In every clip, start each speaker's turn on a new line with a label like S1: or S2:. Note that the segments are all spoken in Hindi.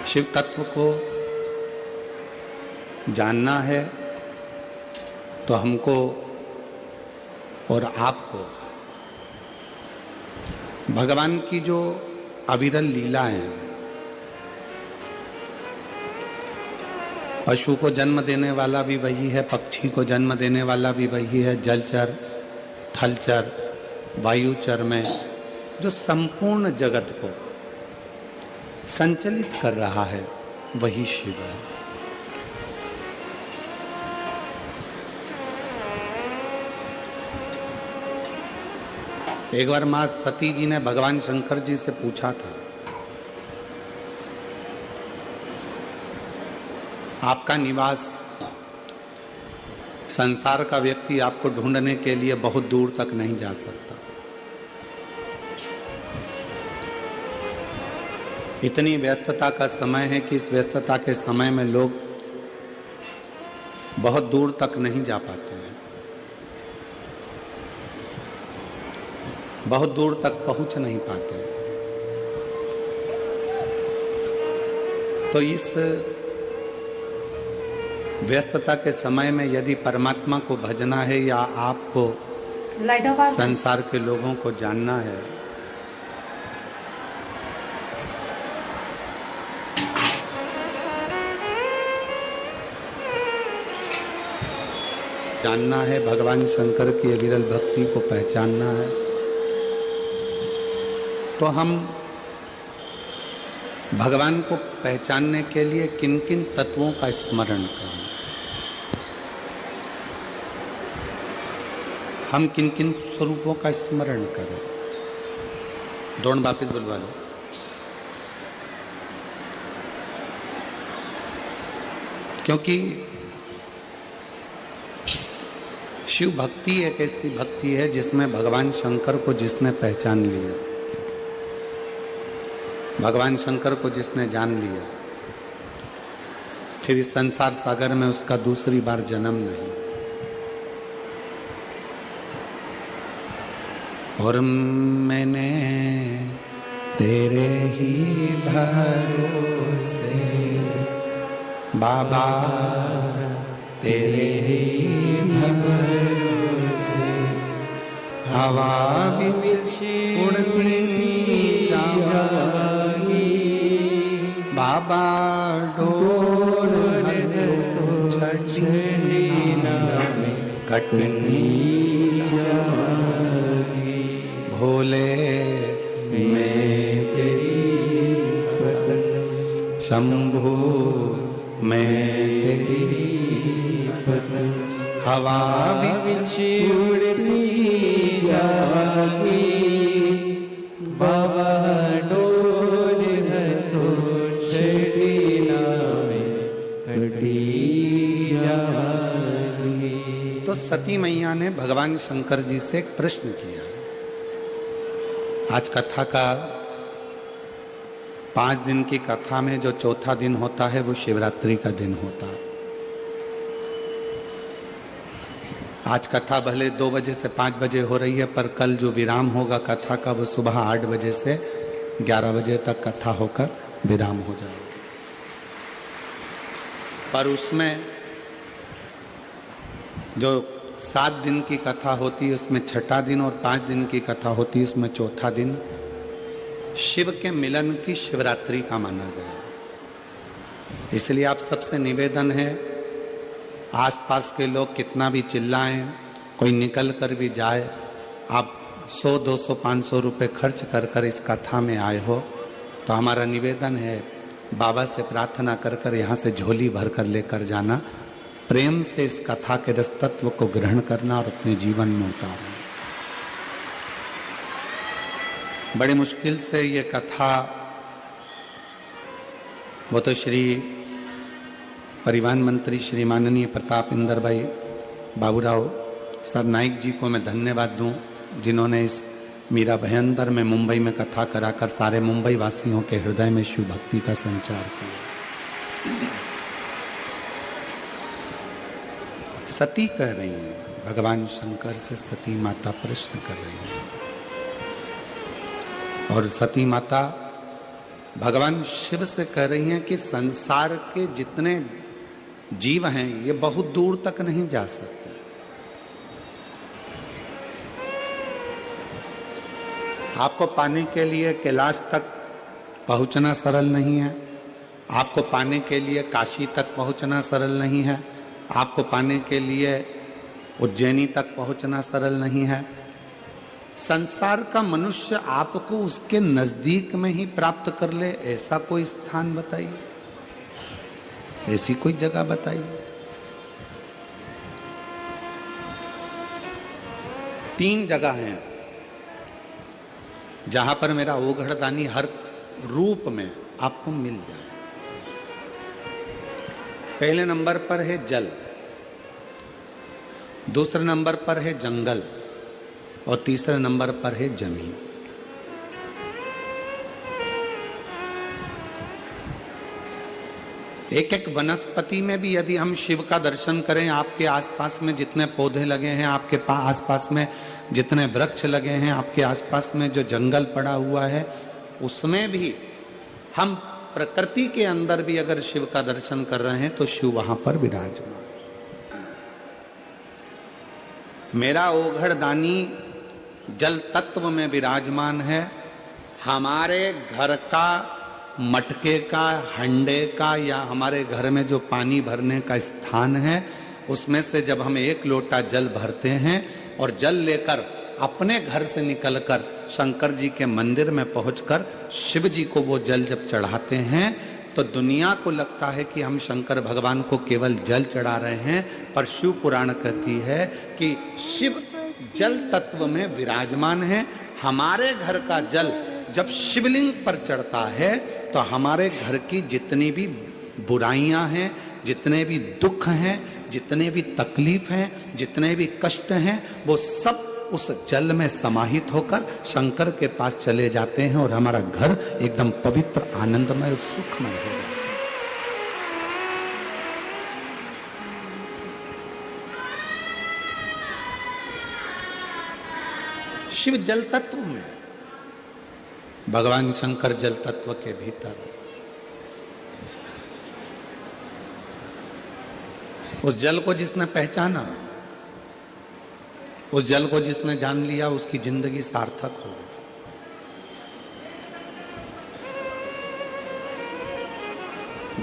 S1: शिव तत्व को जानना है तो हमको और आपको भगवान की जो अविरल लीलाएं हैं, पशु को जन्म देने वाला भी वही है, पक्षी को जन्म देने वाला भी वही है, जलचर, थलचर, वायुचर में जो संपूर्ण जगत को संचलित कर रहा है वही शिव है। एक बार मां सती जी ने भगवान शंकर जी से पूछा था, आपका निवास, संसार का व्यक्ति आपको ढूंढने के लिए बहुत दूर तक नहीं जा सकता, इतनी व्यस्तता का समय है कि इस व्यस्तता के समय में लोग बहुत दूर तक नहीं जा पाते हैं, बहुत दूर तक पहुंच नहीं पाते हैं। तो इस व्यस्तता के समय में यदि परमात्मा को भजना है या आपको संसार के लोगों को जानना है, जानना है, भगवान शंकर की अविरल भक्ति को पहचानना है, तो हम भगवान को पहचानने के लिए किन किन तत्वों का स्मरण करें, हम किन किन स्वरूपों का स्मरण करें। दोनों वापिस बुलवा लो। क्योंकि शिव भक्ति एक ऐसी भक्ति है जिसमें भगवान शंकर को जिसने पहचान लिया, भगवान शंकर को जिसने जान लिया, फिर इस संसार सागर में उसका दूसरी बार जन्म नहीं। और मैंने तेरे ही भरोसे बाबा, तेरे ही भरोसे हवा बिच उड़ती जावागी, बाबा डोर तो छछली में कटनी जावागी, भोले मैं तेरी पतंग, शंभू मैं तेरी पतंग, हवा बिच उड़ती जावागी, बाबा डोर है तो छड़ी में कटी जावागी। तो सती मैया ने भगवान शंकर जी से एक प्रश्न किया। आज कथा का 5 दिन की कथा में जो चौथा दिन होता है वो शिवरात्रि का दिन होता है। आज कथा भले 2 बजे से 5 बजे हो रही है, पर कल जो विराम होगा कथा का वो सुबह 8 बजे से 11 बजे तक कथा होकर विराम हो जाएगा। पर उसमें जो 7 दिन की कथा होती है उसमें छठा दिन, और 5 दिन की कथा होती है उसमें चौथा दिन शिव के मिलन की शिवरात्रि का माना गया। इसलिए आप सबसे निवेदन है, आसपास के लोग कितना भी चिल्लाएं, कोई निकल कर भी जाए, आप 100, 200, 500 रुपये खर्च कर कर इस कथा में आए हो, तो हमारा निवेदन है बाबा से प्रार्थना कर कर यहाँ से झोली भर कर लेकर जाना, प्रेम से इस कथा के रस तत्व को ग्रहण करना और अपने जीवन में उतारना। बड़ी मुश्किल से ये कथा, वो तो श्री परिवहन मंत्री श्री माननीय प्रताप इंदर भाई बाबूराव सरनाइक जी को मैं धन्यवाद दूं, जिन्होंने इस मीरा भयंदर में मुंबई में कथा कराकर सारे मुंबई वासियों के हृदय में शिव भक्ति का संचार किया। सती कह रही हैं, भगवान शंकर से सती माता प्रश्न कर रही हैं, और सती माता भगवान शिव से कह रही हैं कि संसार के जितने जीव हैं ये बहुत दूर तक नहीं जा सकते। आपको पाने के लिए कैलाश तक पहुंचना सरल नहीं है, आपको पाने के लिए काशी तक पहुंचना सरल नहीं है, आपको पाने के लिए उज्जैनी तक पहुंचना सरल नहीं है। संसार का मनुष्य आपको उसके नजदीक में ही प्राप्त कर ले, ऐसा कोई स्थान बताइए, ऐसी कोई जगह बताइए। 3 जगह हैं जहां पर मेरा ओघड़दानी हर रूप में आपको मिल जाए। पहले नंबर पर है जल, दूसरे नंबर पर है जंगल और तीसरे नंबर पर है जमीन। एक एक वनस्पति में भी यदि हम शिव का दर्शन करें, आपके आसपास में जितने पौधे लगे हैं, आपके आसपास में जितने वृक्ष लगे हैं, आपके आसपास में जो जंगल पड़ा हुआ है, उसमें भी हम प्रकृति के अंदर भी अगर शिव का दर्शन कर रहे हैं तो शिव वहां पर विराजमान। मेरा ओघड़दानी जल तत्व में विराजमान है। हमारे घर का मटके का, हंडे का या हमारे घर में जो पानी भरने का स्थान है, उसमें से जब हम 1 लोटा जल भरते हैं और जल लेकर अपने घर से निकलकर शंकर जी के मंदिर में पहुंचकर शिव जी को वो जल जब चढ़ाते हैं तो दुनिया को लगता है कि हम शंकर भगवान को केवल जल चढ़ा रहे हैं, पर शिव पुराण कहती है कि शिव जल तत्व में विराजमान है। हमारे घर का जल जब शिवलिंग पर चढ़ता है तो हमारे घर की जितनी भी बुराइयां हैं, जितने भी दुख हैं, जितने भी तकलीफ हैं, जितने भी कष्ट हैं, वो सब उस जल में समाहित होकर शंकर के पास चले जाते हैं और हमारा घर एकदम पवित्र, आनंदमय और सुखमय हो जाता है। शिव जल तत्व में, भगवान शंकर जल तत्व के भीतर। उस जल को जिसने पहचाना, उस जल को जिसने जान लिया, उसकी जिंदगी सार्थक हो गई।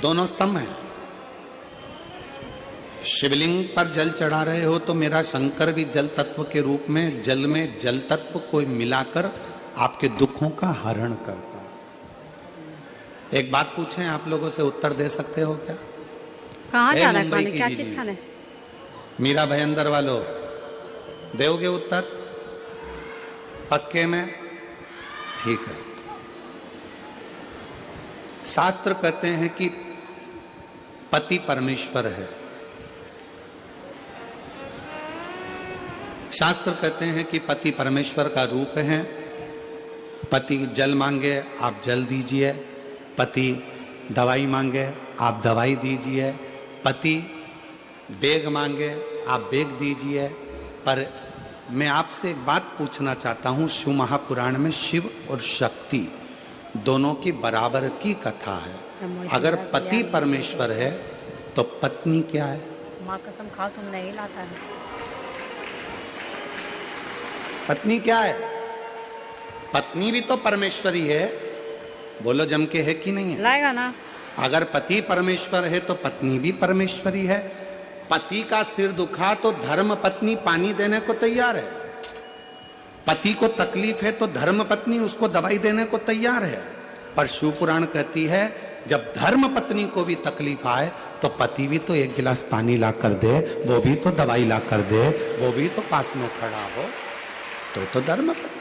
S1: दोनों सम है। शिवलिंग पर जल चढ़ा रहे हो तो मेरा शंकर भी जल तत्व के रूप में जल में जल तत्व को मिलाकर आपके दुखों का हरण करता है। एक बात पूछें, आप लोगों से उत्तर दे सकते हो क्या?
S2: कहाँ जाना है खाने, क्या चीज खाने?
S1: मीरा भयंदर वालों, दोगे उत्तर पक्के में? ठीक है। शास्त्र कहते हैं कि पति परमेश्वर है। शास्त्र कहते हैं कि पति परमेश्वर का रूप है। पति जल मांगे आप जल दीजिए, पति दवाई मांगे आप दवाई दीजिए, पति बेग मांगे आप बेग दीजिए। पर मैं आपसे एक बात पूछना चाहता हूं, शिव महापुराण में शिव और शक्ति दोनों की बराबर की कथा है। अगर पति परमेश्वर है तो पत्नी क्या है?
S2: माँ कसम खाओ तुम नहीं लाता है।
S1: पत्नी क्या है? पत्नी भी तो परमेश्वरी है। बोलो जम के, है कि नहीं है?
S2: लाएगा ना।
S1: अगर पति परमेश्वर है तो पत्नी भी परमेश्वरी है। पति का सिर दुखा तो धर्म पत्नी पानी देने को तैयार है। पति को तकलीफ है तो धर्म पत्नी उसको दवाई देने को तैयार है। पर शिव पुराण कहती है जब धर्म पत्नी को भी तकलीफ आए तो पति भी तो 1 गिलास पानी ला कर दे, वो भी तो दवाई ला कर दे, वो भी तो पास में खड़ा हो, तो धर्म पत्नी।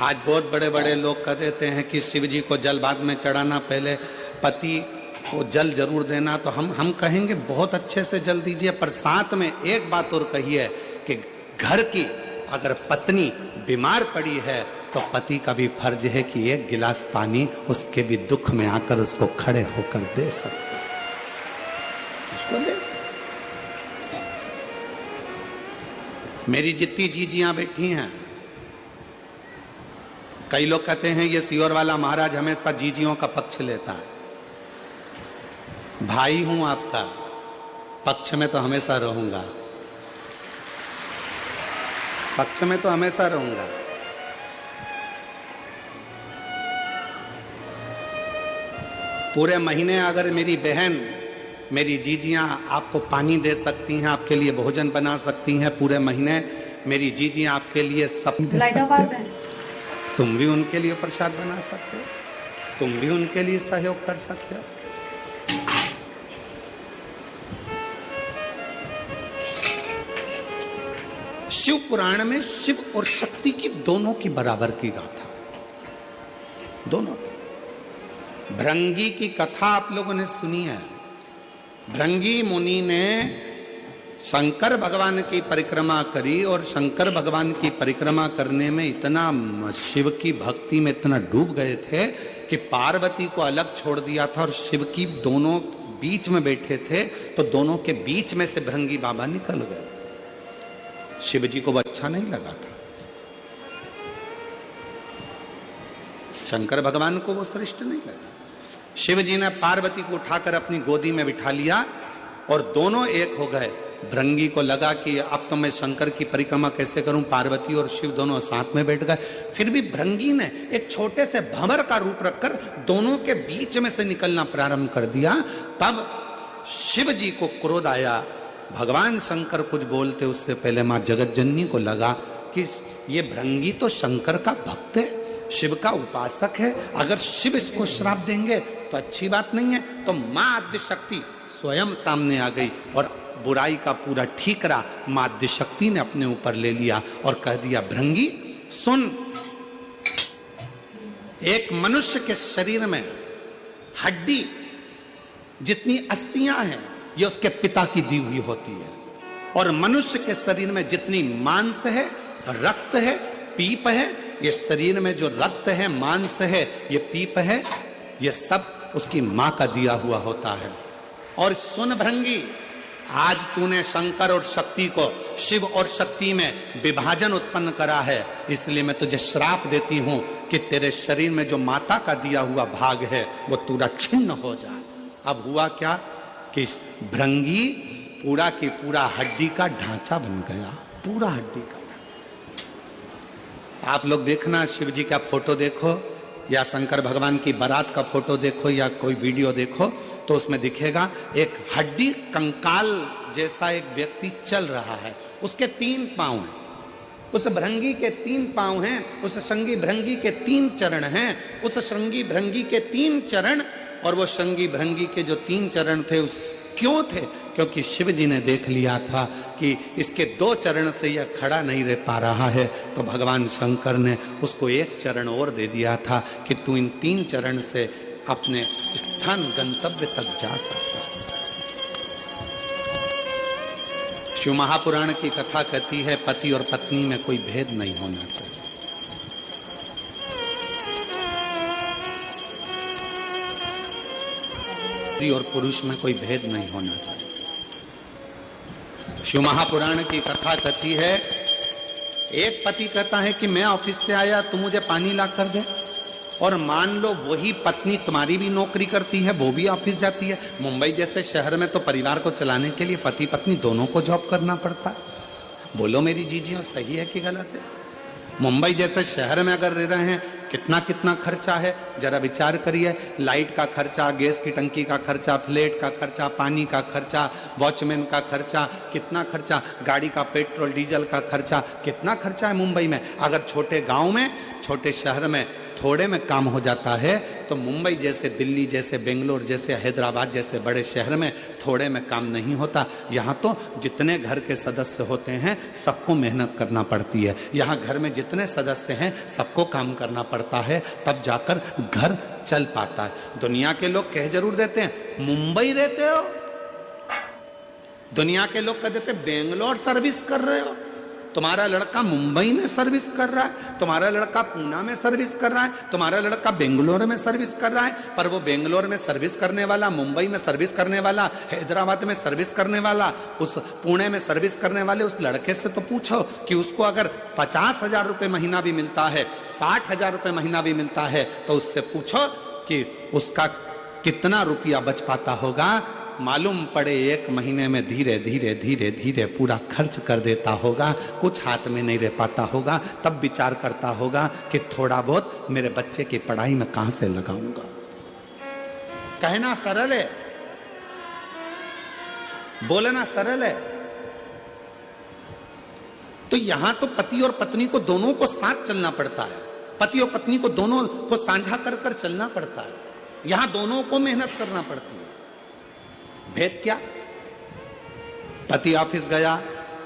S1: आज बहुत बड़े बड़े लोग कह देते हैं कि शिव जी को जल बाद में चढ़ाना, पहले पति को जल जरूर देना। तो हम कहेंगे बहुत अच्छे से जल दीजिए, पर साथ में एक बात और कहिए कि घर की अगर पत्नी बीमार पड़ी है तो पति का भी फर्ज है कि 1 गिलास पानी उसके भी दुख में आकर उसको खड़े होकर दे सकते, उसको दे सकते। मेरी जितनी जीजियां बैठी हैं कई लोग कहते हैं ये सियोर वाला महाराज हमेशा जीजियों का पक्ष लेता है। भाई हूं आपका, पक्ष में तो हमेशा रहूंगा, पक्ष में तो हमेशा रहूंगा। पूरे महीने अगर मेरी बहन, मेरी जीजियां आपको पानी दे सकती हैं, आपके लिए भोजन बना सकती हैं, पूरे महीने मेरी जीजियां आपके लिए सब दे सकती हैं, तुम भी उनके लिए प्रसाद बना सकते हो, तुम भी उनके लिए सहयोग कर सकते हो। शिव पुराण में शिव और शक्ति की दोनों की बराबर की गाथा, दोनों। भृंगी की कथा आप लोगों ने सुनी है। भृंगी मुनि ने शंकर भगवान की परिक्रमा करी और शंकर भगवान की परिक्रमा करने में इतना शिव की भक्ति में इतना डूब गए थे कि पार्वती को अलग छोड़ दिया था और शिव की दोनों बीच में बैठे थे, तो दोनों के बीच में से भृंगी बाबा निकल गए। शिव जी को वो अच्छा नहीं लगा था, शंकर भगवान को वो श्रेष्ठ नहीं लगा। शिव जी ने पार्वती को उठाकर अपनी गोदी में बिठा लिया और दोनों एक हो गए। भृंगी को लगा कि अब तो मैं शंकर की परिक्रमा कैसे करूं, पार्वती और शिव दोनों साथ में बैठ गए। फिर भी भृंगी ने एक छोटे से भंवर का रूप रखकर दोनों के बीच में से निकलना प्रारंभ कर दिया। तब शिव जी को क्रोध आया। भगवान शंकर कुछ बोलते उससे पहले मां जगतजननी को लगा कि ये भृंगी तो शंकर का भक्त है, शिव का उपासक है, अगर शिव इसको श्राप देंगे तो अच्छी बात नहीं है। तो मां आद्य शक्ति स्वयं सामने आ गई और बुराई का पूरा ठीकरा मां आद्य शक्ति ने अपने ऊपर ले लिया और कह दिया, भृंगी सुन, एक मनुष्य के शरीर में हड्डी जितनी अस्थियां हैं ये उसके पिता की दी हुई होती है, और मनुष्य के शरीर में जितनी मांस है, रक्त है, पीप है, ये शरीर में जो रक्त है, मांस है, ये पीप है, ये सब उसकी मां का दिया हुआ होता है। और सुन भृंगी, आज तूने शंकर और शक्ति को, शिव और शक्ति में विभाजन उत्पन्न करा है, इसलिए मैं तुझे श्राप देती हूं कि तेरे शरीर में जो माता का दिया हुआ भाग है वो पूरा छिन्न हो जाए। अब हुआ क्या कि भृंगी पूरा की पूरा हड्डी का ढांचा बन गया, पूरा हड्डी का। आप लोग देखना, शिव जी का फोटो देखो या शंकर भगवान की बारात का फोटो देखो या कोई वीडियो देखो तो उसमें दिखेगा एक हड्डी कंकाल जैसा एक व्यक्ति चल रहा है, उसके 3 पांव हैं, उस भृंगी के 3 पांव हैं, उस श्रृंगी भृंगी के 3 चरण हैं, उस श्रृंगी भृंगी के 3 चरण, और वो श्रृंगी भृंगी के जो 3 चरण थे उस क्यों थे? क्योंकि शिव जी ने देख लिया था कि इसके 2 चरण से यह खड़ा नहीं रह पा रहा है, तो भगवान शंकर ने उसको 1 चरण और दे दिया था कि तू इन 3 चरण से अपने स्थान गंतव्य तक जा सकता है। शिव महापुराण की कथा कहती है पति और पत्नी में कोई भेद नहीं होना चाहिए। और पुरुष में कोई भेद नहीं होना चाहिए। शिव महापुराण की कथा कहती है, एक पति कहता है कि मैं ऑफिस से आया, तू मुझे पानी ला कर दे, और मान लो वही पत्नी तुम्हारी भी नौकरी करती है, वो भी ऑफिस जाती है। मुंबई जैसे शहर में तो परिवार को चलाने के लिए पति पत्नी दोनों को जॉब करना पड़ता है। बोलो मेरी जीजियों, सही है कि गलत है? मुंबई जैसे शहर में अगर रह रहे हैं, कितना कितना खर्चा है, जरा विचार करिए। लाइट का खर्चा, गैस की टंकी का खर्चा, फ्लैट का खर्चा, पानी का खर्चा, वॉचमैन का खर्चा, कितना खर्चा, गाड़ी का पेट्रोल डीजल का खर्चा, कितना खर्चा है मुंबई में। अगर छोटे गांव में, छोटे शहर में थोड़े में काम हो जाता है, तो मुंबई जैसे, दिल्ली जैसे, बेंगलोर जैसे, हैदराबाद जैसे बड़े शहर में थोड़े में काम नहीं होता। यहाँ तो जितने घर के सदस्य होते हैं सबको मेहनत करना पड़ती है। यहाँ घर में जितने सदस्य हैं सबको काम करना पड़ता है, तब जाकर घर चल पाता है। दुनिया के लोग कह जरूर देते हैं मुंबई रहते हो, दुनिया के लोग कह देते बेंगलोर सर्विस कर रहे हो, तुम्हारा लड़का मुंबई में सर्विस कर रहा है, तुम्हारा लड़का पूना में सर्विस कर रहा है, तुम्हारा लड़का बेंगलोर में सर्विस कर रहा है, पर वो बेंगलोर में सर्विस करने वाला, मुंबई में सर्विस करने वाला, हैदराबाद में सर्विस करने वाला, उस पुणे में सर्विस करने वाले उस लड़के से तो पूछो कि उसको अगर 50,000 रुपए महीना भी मिलता है, 60,000 रुपए महीना भी मिलता है, तो उससे पूछो कि उसका कितना रुपया बच पाता होगा। मालूम पड़े एक महीने में धीरे धीरे धीरे धीरे पूरा खर्च कर देता होगा, कुछ हाथ में नहीं रह पाता होगा, तब विचार करता होगा कि थोड़ा बहुत मेरे बच्चे की पढ़ाई में कहां से लगाऊंगा। कहना सरल है, बोलना सरल है। तो यहां तो पति और पत्नी को दोनों को साथ चलना पड़ता है, पति और पत्नी को दोनों को साझा कर कर चलना पड़ता है, यहां दोनों को मेहनत करना पड़ती है। भेद क्या? पति ऑफिस गया,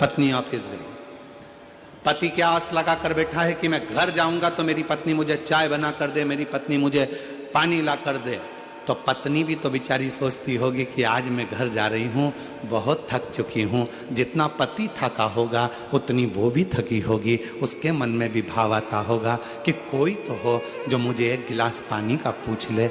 S1: पत्नी ऑफिस गई। पति क्या आस लगा कर बैठा है कि मैं घर जाऊंगा तो मेरी पत्नी मुझे चाय बना कर दे, मेरी पत्नी मुझे पानी ला कर दे। तो पत्नी भी तो बेचारी सोचती होगी कि आज मैं घर जा रही हूं, बहुत थक चुकी हूं। जितना पति थका होगा उतनी वो भी थकी होगी। उसके मन में भी भाव आता होगा कि कोई तो हो जो मुझे एक गिलास पानी का पूछ ले।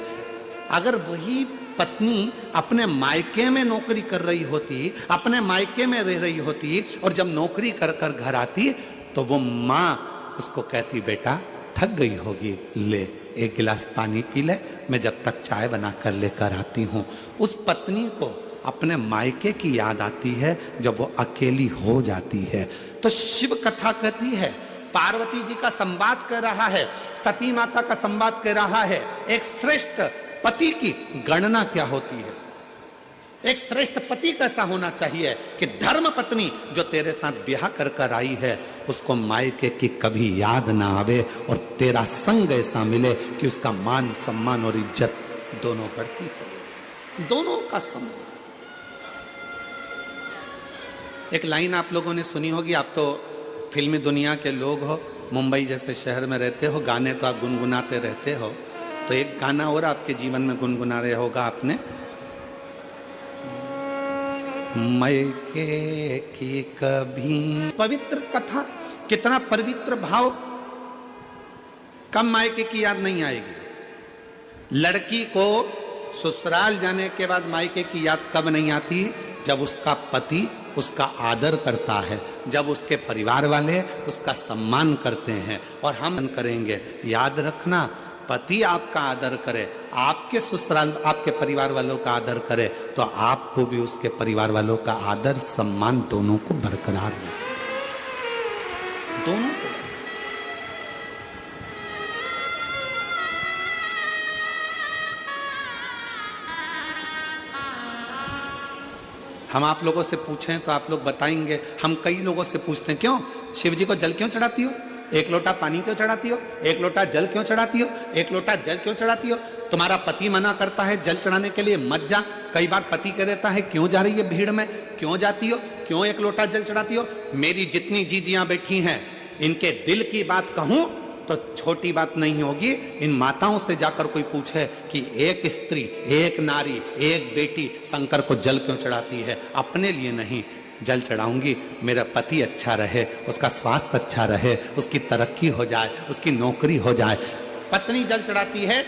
S1: अगर वही पत्नी अपने मायके में नौकरी कर रही होती, अपने मायके में रह रही होती, और जब नौकरी कर कर घर आती तो वो माँ उसको कहती, बेटा थक गई होगी, ले एक गिलास पानी पी ले, मैं जब तक चाय बना कर लेकर आती हूँ। उस पत्नी को अपने मायके की याद आती है जब वो अकेली हो जाती है। तो शिव कथा कहती है, पार्वती जी का संवाद कर रहा है, सती माता का संवाद कर रहा है। एक श्रेष्ठ पति की गणना क्या होती है, एक श्रेष्ठ पति कैसा होना चाहिए कि धर्म पत्नी जो तेरे साथ ब्याह कर कर आई है उसको मायके की कभी याद ना आवे, और तेरा संग ऐसा मिले कि उसका मान सम्मान और इज्जत दोनों बढ़ती चले, दोनों का सम्मान। एक लाइन आप लोगों ने सुनी होगी, आप तो फिल्मी दुनिया के लोग हो, मुंबई जैसे शहर में रहते हो, गाने तो आप गुनगुनाते रहते हो। तो एक गाना और आपके जीवन में गुनगुना रहे होगा आपने, मायके की कभी। पवित्र कथा, कितना पवित्र भाव, कब मायके की याद नहीं आएगी। लड़की को ससुराल जाने के बाद मायके की याद कब नहीं आती? जब उसका पति उसका आदर करता है, जब उसके परिवार वाले उसका सम्मान करते हैं। और हम करेंगे, याद रखना, पति आपका आदर करे, आपके ससुराल आपके परिवार वालों का आदर करे, तो आपको भी उसके परिवार वालों का आदर सम्मान दोनों को बरकरार रहे, दोनों को। हम आप लोगों से पूछें तो आप लोग बताएंगे, हम कई लोगों से पूछते हैं, क्यों शिव जी को जल क्यों चढ़ाती हो, एक लोटा पानी क्यों चढ़ाती हो, एक लोटा जल क्यों चढ़ाती हो, एक लोटा जल क्यों चढ़ाती हो? तुम्हारा पति मना करता है जल चढ़ाने के लिए, मत जा। कई बार पति कह देता है क्यों जा रही है भीड़ में, क्यों जाती हो, क्यों एक लोटा जल चढ़ाती हो? मेरी जितनी जीजियां बैठी हैं, इनके दिल की बात कहूं तो छोटी बात नहीं होगी। इन माताओं से जाकर कोई पूछे कि एक स्त्री, एक नारी, एक बेटी शंकर को जल क्यों चढ़ाती है? अपने लिए नहीं, जल चढ़ाऊंगी मेरा पति अच्छा रहे, उसका स्वास्थ्य अच्छा रहे, उसकी तरक्की हो जाए, उसकी नौकरी हो जाए। पत्नी जल चढ़ाती है